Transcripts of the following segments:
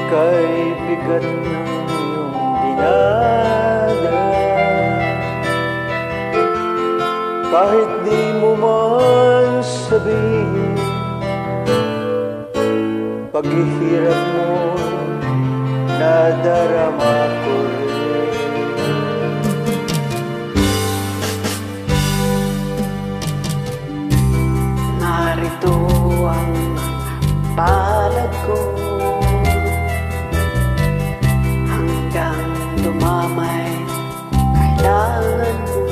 Kay bigat ng iyong dinadala, kahit di mo man sabihin, paghihirap mo nadarama ko rin. Narito ang palad ko, hanggang dumamay kailangan mo.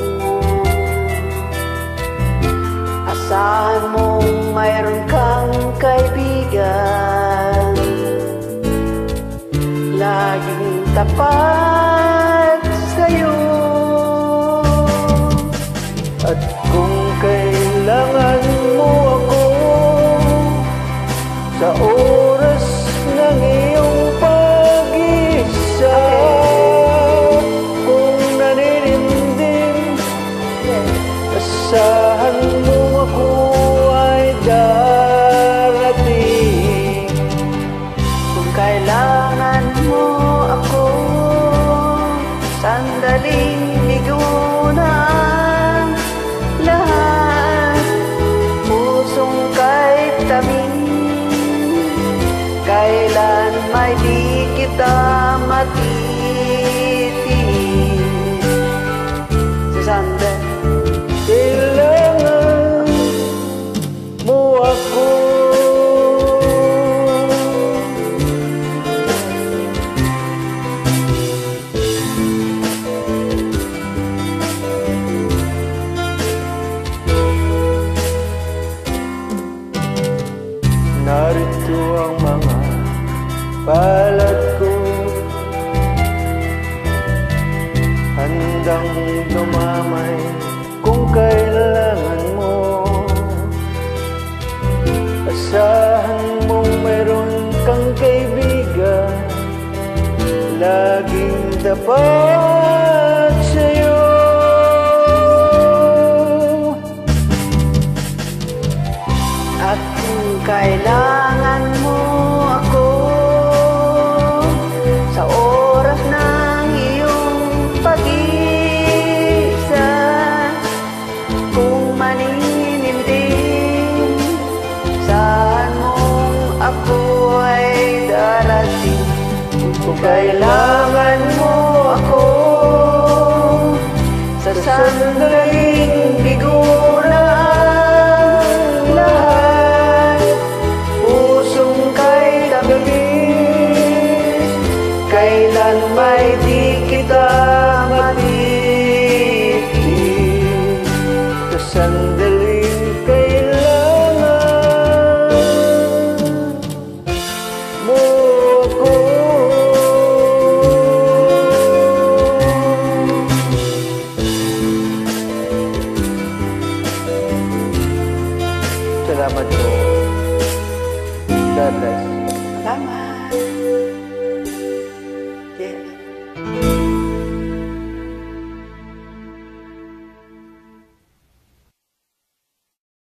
Asahan mong mayroon kang kaibigan, laging tapat sa'yo. At kung kailangan mo ako sa oras ng iyong pag-isa, kung naninindim, asahan mo ako ay darating. Kung kailangan mo ako, sandaling ligo na ang lahat. Pusong kay tamin, kailan may di kita matitis. Si Sander, kailangan mo ako. Narito ang mga palad ko, handang dumamay kung kailangan mo. Asahan mong mayroon kang kaibigan, laging dapat sa'yo. at kung kailangan mo ako sa oras ng iyong pag-isa, kung maninindim, saan mong ako ay darating. Kung kailangan mo ako sa sandaling bigo na ang lahat, pusong kay tamis, kailan may di kita